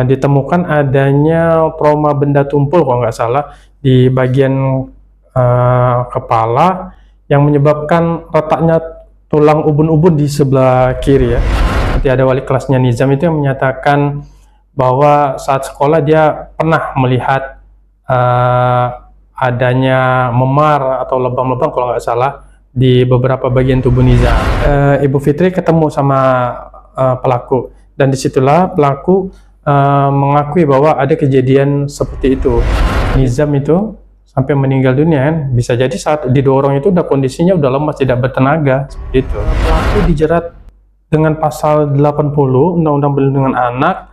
ditemukan adanya trauma benda tumpul kalau nggak salah di bagian kepala yang menyebabkan retaknya tulang ubun-ubun di sebelah kiri ya. Seperti ada wali kelasnya Nizam itu yang menyatakan bahwa saat sekolah dia pernah melihat adanya memar atau lebam-lebam kalau nggak salah di beberapa bagian tubuh Nizam. Ibu Fitri ketemu sama pelaku dan disitulah pelaku mengakui bahwa ada kejadian seperti itu. Nizam itu sampai meninggal dunia kan, bisa jadi saat didorong itu udah kondisinya udah lemas, tidak bertenaga seperti itu. Pelaku dijerat dengan pasal 80 Undang-Undang Perlindungan Anak,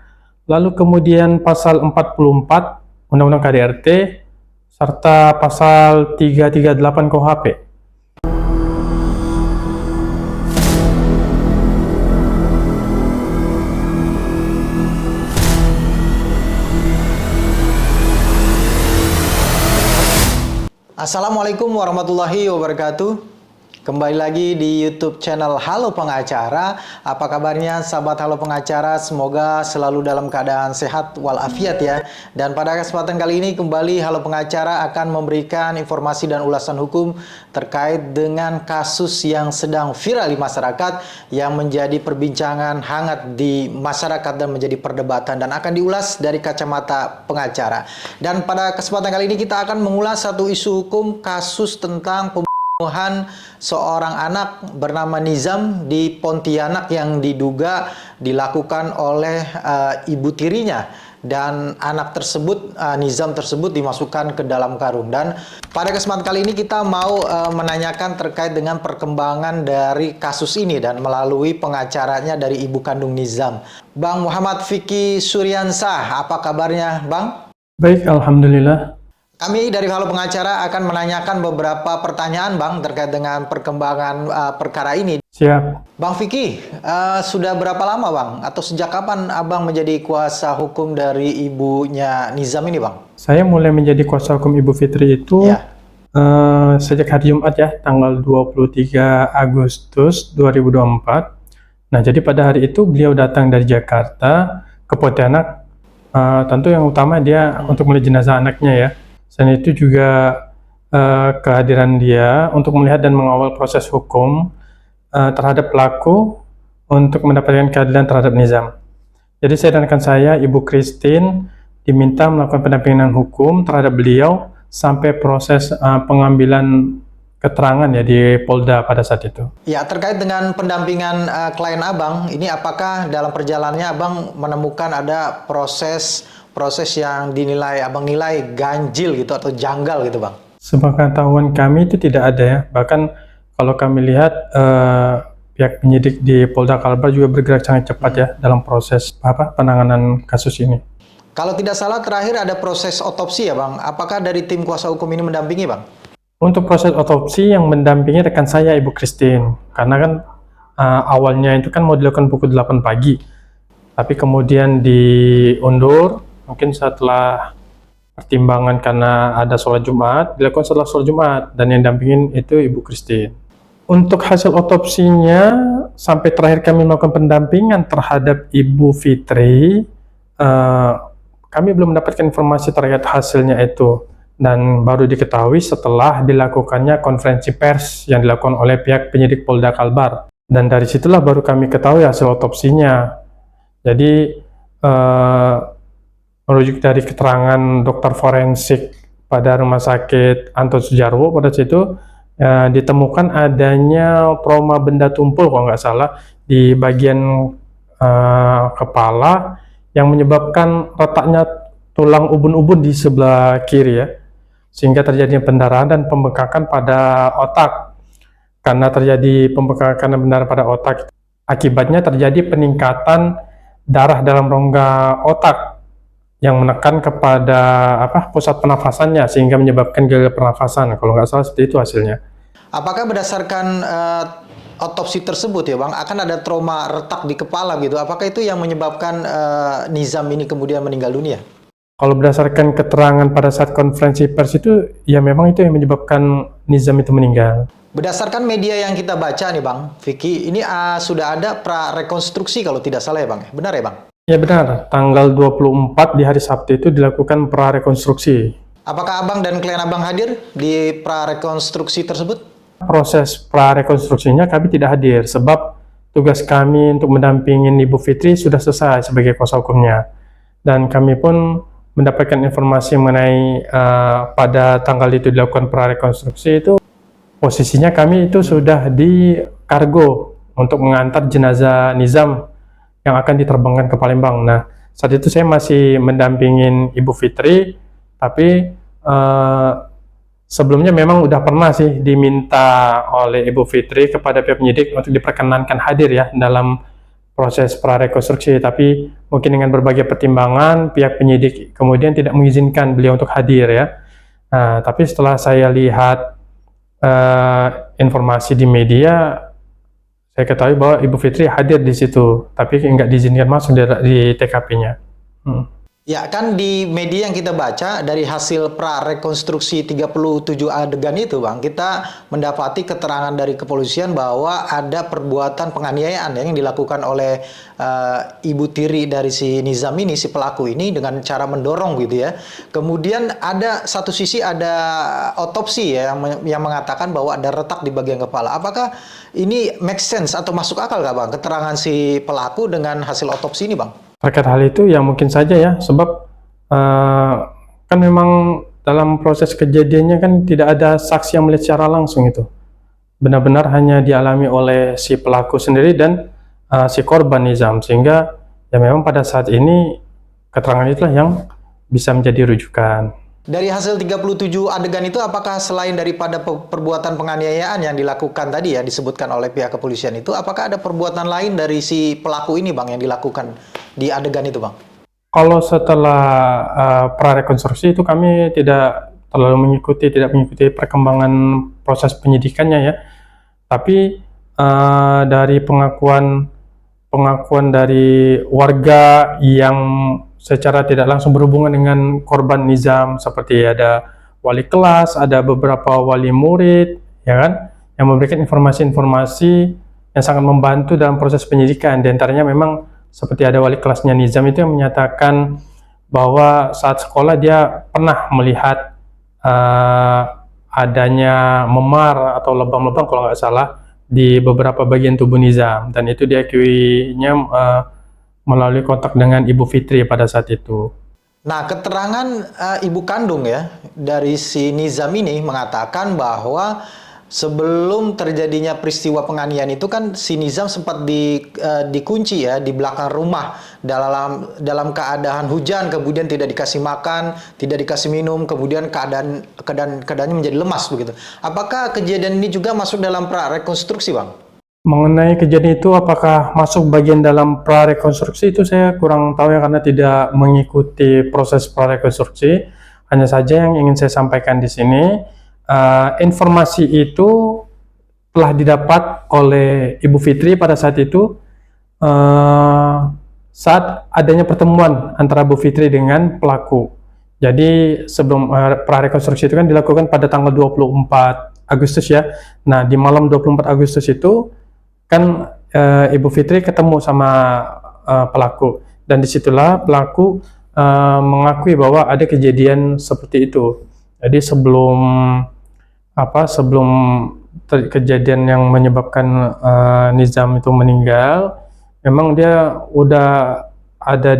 lalu kemudian pasal 44 Undang-Undang KDRT serta pasal 338 KUHP. Assalamualaikum warahmatullahi wabarakatuh. Kembali lagi di YouTube channel Halo Pengacara. Apa kabarnya sahabat Halo Pengacara? Semoga selalu dalam keadaan sehat walafiat ya. Dan pada kesempatan kali ini kembali Halo Pengacara akan memberikan informasi dan ulasan hukum terkait dengan kasus yang sedang viral di masyarakat, yang menjadi perbincangan hangat di masyarakat dan menjadi perdebatan, dan akan diulas dari kacamata pengacara. Dan pada kesempatan kali ini kita akan mengulas satu isu hukum, kasus tentang pembunuhan seorang anak bernama Nizam di Pontianak yang diduga dilakukan oleh ibu tirinya, dan anak tersebut, Nizam tersebut, dimasukkan ke dalam karung. Dan pada kesempatan kali ini kita mau menanyakan terkait dengan perkembangan dari kasus ini dan melalui pengacaranya dari ibu kandung Nizam, Bang Muhammad Fikih Suryansah. Apa kabarnya Bang? Baik, alhamdulillah. Kami dari Halo Pengacara akan menanyakan beberapa pertanyaan Bang terkait dengan perkembangan perkara ini. Siap. Bang Fikih, sudah berapa lama Bang? Atau sejak kapan Abang menjadi kuasa hukum dari ibunya Nizam ini Bang? Saya mulai menjadi kuasa hukum Ibu Fitri itu sejak hari Jumat ya, tanggal 23 Agustus 2024. Nah, jadi pada hari itu beliau datang dari Jakarta ke Pontianak. Tentu yang utama dia untuk melihat jenazah anaknya ya. Selain itu juga kehadiran dia untuk melihat dan mengawal proses hukum terhadap pelaku untuk mendapatkan keadilan terhadap Nizam. Jadi saya dan rekan saya, Ibu Christine, diminta melakukan pendampingan hukum terhadap beliau sampai proses pengambilan keterangan ya di Polda pada saat itu. Ya, terkait dengan pendampingan klien Abang, ini apakah dalam perjalanannya Abang menemukan ada proses yang dinilai Abang nilai ganjil gitu atau janggal gitu Bang? Sepengetahuan kami itu tidak ada ya. Bahkan kalau kami lihat pihak penyidik di Polda Kalbar juga bergerak sangat cepat ya dalam proses penanganan kasus ini. Kalau tidak salah terakhir ada proses otopsi ya Bang. Apakah dari tim kuasa hukum ini mendampingi Bang? Untuk proses otopsi yang mendampingi rekan saya Ibu Christine. Karena kan awalnya itu kan mau dilakukan pukul 8 pagi. Tapi kemudian diundur mungkin setelah pertimbangan karena ada sholat Jumat, dilakukan setelah sholat Jumat, dan yang dampingin itu Ibu Christine. Untuk hasil otopsinya, sampai terakhir kami melakukan pendampingan terhadap Ibu Fitri, kami belum mendapatkan informasi terkait hasilnya itu, dan baru diketahui setelah dilakukannya konferensi pers yang dilakukan oleh pihak penyidik Polda Kalbar, dan dari situlah baru kami ketahui hasil otopsinya. Jadi merujuk dari keterangan dokter forensik pada Rumah Sakit Anton Sujarwo pada situ ditemukan adanya trauma benda tumpul kalau nggak salah di bagian kepala yang menyebabkan retaknya tulang ubun-ubun di sebelah kiri ya, sehingga terjadinya pendarahan dan pembengkakan pada otak. Karena terjadi pembengkakan dan pendarahan pada otak, akibatnya terjadi peningkatan darah dalam rongga otak yang menekan kepada pusat pernafasannya sehingga menyebabkan gagal pernafasan. Kalau nggak salah seperti itu hasilnya. Apakah berdasarkan otopsi tersebut ya Bang, akan ada trauma retak di kepala gitu? Apakah itu yang menyebabkan Nizam ini kemudian meninggal dunia? Kalau berdasarkan keterangan pada saat konferensi pers itu, ya memang itu yang menyebabkan Nizam itu meninggal. Berdasarkan media yang kita baca nih Bang Fikih, ini sudah ada pra-rekonstruksi kalau tidak salah ya Bang? Benar ya Bang? Ya benar, tanggal 24 di hari Sabtu itu dilakukan prarekonstruksi. Apakah abang dan klien abang hadir di prarekonstruksi tersebut? Proses prarekonstruksinya kami tidak hadir, sebab tugas kami untuk mendampingi Ibu Fitri sudah selesai sebagai kuasa hukumnya. Dan kami pun mendapatkan informasi mengenai pada tanggal itu dilakukan prarekonstruksi itu, posisinya kami itu sudah di kargo untuk mengantar jenazah Nizam yang akan diterbangkan ke Palembang. Nah, saat itu saya masih mendampingin Ibu Fitri, tapi sebelumnya memang udah pernah sih diminta oleh Ibu Fitri kepada pihak penyidik untuk diperkenankan hadir ya dalam proses prarekonstruksi, tapi mungkin dengan berbagai pertimbangan pihak penyidik kemudian tidak mengizinkan beliau untuk hadir ya. Nah, tapi setelah saya lihat informasi di media, saya ketahui bahwa Ibu Fitri hadir di situ, tapi nggak diizinkan masuk di TKP-nya. Ya, kan di media yang kita baca dari hasil prarekonstruksi 37 adegan itu, Bang, kita mendapati keterangan dari kepolisian bahwa ada perbuatan penganiayaan yang dilakukan oleh ibu tiri dari si Nizam ini, si pelaku ini, dengan cara mendorong gitu ya. Kemudian ada satu sisi ada otopsi ya yang mengatakan bahwa ada retak di bagian kepala. Apakah ini make sense atau masuk akal nggak, Bang, keterangan si pelaku dengan hasil otopsi ini, Bang? Terkait hal itu ya mungkin saja ya, sebab kan memang dalam proses kejadiannya kan tidak ada saksi yang melihat secara langsung itu. Benar-benar hanya dialami oleh si pelaku sendiri dan si korban Nizam, sehingga ya memang pada saat ini keterangan itulah yang bisa menjadi rujukan. Dari hasil 37 adegan itu, apakah selain daripada perbuatan penganiayaan yang dilakukan tadi ya, disebutkan oleh pihak kepolisian itu, apakah ada perbuatan lain dari si pelaku ini, Bang, yang dilakukan di adegan itu, Bang? Kalau setelah prarekonstruksi itu kami tidak tidak mengikuti perkembangan proses penyidikannya ya. Tapi dari pengakuan dari warga yang secara tidak langsung berhubungan dengan korban Nizam, seperti ada wali kelas, ada beberapa wali murid, ya kan, yang memberikan informasi-informasi yang sangat membantu dalam proses penyidikan. Di antaranya memang seperti ada wali kelasnya Nizam itu yang menyatakan bahwa saat sekolah dia pernah melihat adanya memar atau lebam-lebam kalau nggak salah di beberapa bagian tubuh Nizam, dan itu diakuinya melalui kontak dengan Ibu Fitri pada saat itu. Nah, keterangan ibu kandung ya dari si Nizam ini mengatakan bahwa sebelum terjadinya peristiwa penganiayaan itu kan si Nizam sempat dikunci ya di belakang rumah dalam keadaan hujan, kemudian tidak dikasih makan, tidak dikasih minum, kemudian keadaannya menjadi lemas begitu. Apakah kejadian ini juga masuk dalam prarekonstruksi, Bang? Mengenai kejadian itu apakah masuk bagian dalam prarekonstruksi itu saya kurang tahu ya, karena tidak mengikuti proses prarekonstruksi. Hanya saja yang ingin saya sampaikan di sini, informasi itu telah didapat oleh Ibu Fitri pada saat itu, saat adanya pertemuan antara Bu Fitri dengan pelaku. Jadi sebelum prarekonstruksi itu kan dilakukan pada tanggal 24 Agustus ya. Nah, di malam 24 Agustus itu kan Ibu Fitri ketemu sama pelaku, dan disitulah pelaku mengakui bahwa ada kejadian seperti itu. Jadi sebelum kejadian yang menyebabkan Nizam itu meninggal, memang dia udah ada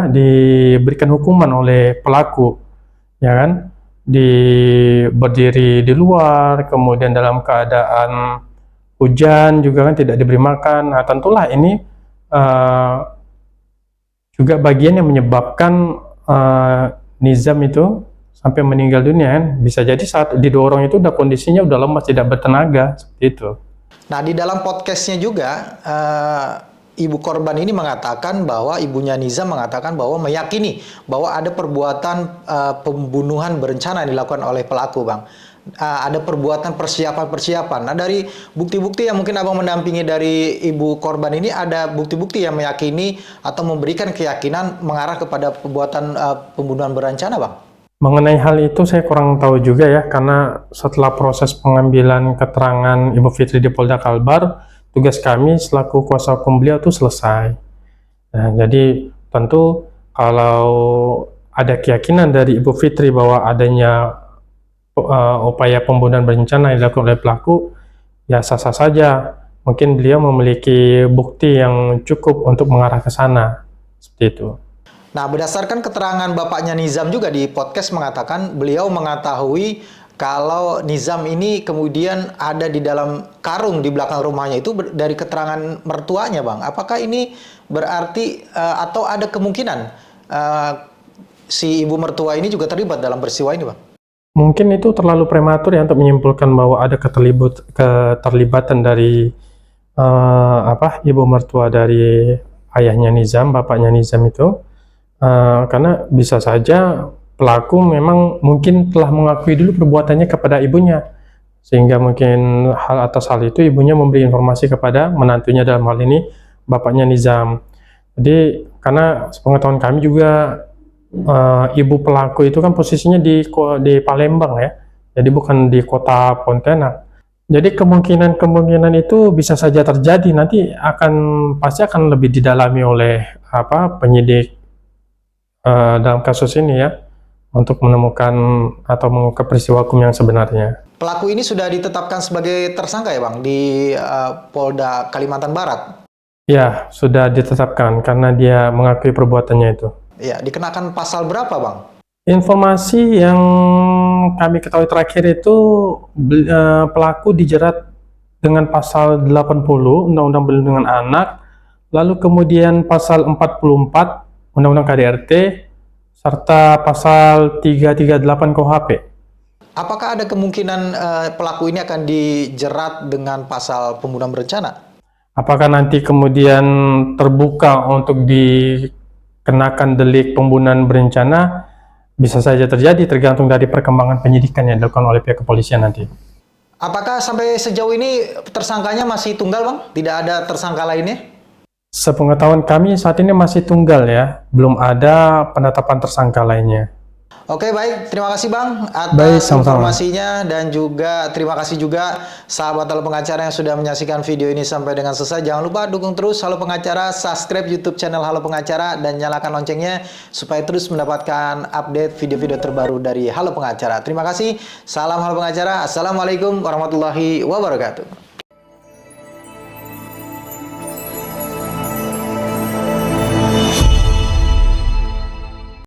diberikan hukuman oleh pelaku, ya kan, berdiri di luar, kemudian dalam keadaan hujan juga kan, tidak diberi makan. Nah, tentulah ini juga bagian yang menyebabkan Nizam itu sampai meninggal dunia kan. Bisa jadi saat didorong itu udah kondisinya udah lemas, tidak bertenaga, seperti itu. Nah, di dalam podcastnya juga ibu korban ini mengatakan bahwa ibunya Nizam mengatakan bahwa meyakini bahwa ada perbuatan pembunuhan berencana yang dilakukan oleh pelaku, Bang. Ada perbuatan persiapan. Nah, dari bukti-bukti yang mungkin Abang mendampingi dari ibu korban ini, ada bukti-bukti yang meyakini atau memberikan keyakinan mengarah kepada perbuatan pembunuhan berencana, Bang? Mengenai hal itu saya kurang tahu juga ya, karena setelah proses pengambilan keterangan Ibu Fitri di Polda Kalbar, tugas kami selaku kuasa hukum beliau itu selesai. Nah, jadi tentu kalau ada keyakinan dari Ibu Fitri bahwa adanya upaya pembunuhan berencana yang dilakukan oleh pelaku, ya sah-sah saja. Mungkin beliau memiliki bukti yang cukup untuk mengarah ke sana, seperti itu. Nah, berdasarkan keterangan bapaknya Nizam juga di podcast mengatakan beliau mengetahui kalau Nizam ini kemudian ada di dalam karung di belakang rumahnya itu dari keterangan mertuanya, Bang. Apakah ini berarti atau ada kemungkinan si ibu mertua ini juga terlibat dalam peristiwa ini, Bang? Mungkin itu terlalu prematur ya untuk menyimpulkan bahwa ada keterlibatan dari ibu mertua dari ayahnya Nizam, bapaknya Nizam itu, karena bisa saja pelaku memang mungkin telah mengakui dulu perbuatannya kepada ibunya, sehingga mungkin atas hal itu ibunya memberi informasi kepada menantunya, dalam hal ini bapaknya Nizam. Jadi karena sepengetahuan kami juga ibu pelaku itu kan posisinya di Palembang ya, jadi bukan di kota Pontianak. Jadi kemungkinan itu bisa saja terjadi, nanti pasti akan lebih didalami oleh penyidik dalam kasus ini ya, untuk menemukan atau mengungkap peristiwa hukum yang sebenarnya. Pelaku ini sudah ditetapkan sebagai tersangka ya, Bang, di Polda Kalimantan Barat? Ya, sudah ditetapkan karena dia mengakui perbuatannya itu. Ya, dikenakan pasal berapa, Bang? Informasi yang kami ketahui terakhir itu pelaku dijerat dengan pasal 80 Undang-Undang Perlindungan Anak, lalu kemudian pasal 44 Undang-Undang KDRT, serta pasal 338 KUHP. Apakah ada kemungkinan pelaku ini akan dijerat dengan pasal pembunuhan berencana? Apakah nanti kemudian terbuka untuk dikenakan delik pembunuhan berencana? Bisa saja terjadi, tergantung dari perkembangan penyidikan yang dilakukan oleh pihak kepolisian nanti. Apakah sampai sejauh ini tersangkanya masih tunggal, Bang? Tidak ada tersangka lainnya? Sepengetahuan kami saat ini masih tunggal ya, belum ada penetapan tersangka lainnya. Oke, baik. Terima kasih, Bang, atas informasinya, dan juga terima kasih juga sahabat Halo Pengacara yang sudah menyaksikan video ini sampai dengan selesai. Jangan lupa dukung terus Halo Pengacara, subscribe YouTube channel Halo Pengacara, dan nyalakan loncengnya supaya terus mendapatkan update video-video terbaru dari Halo Pengacara. Terima kasih. Salam Halo Pengacara. Assalamualaikum warahmatullahi wabarakatuh.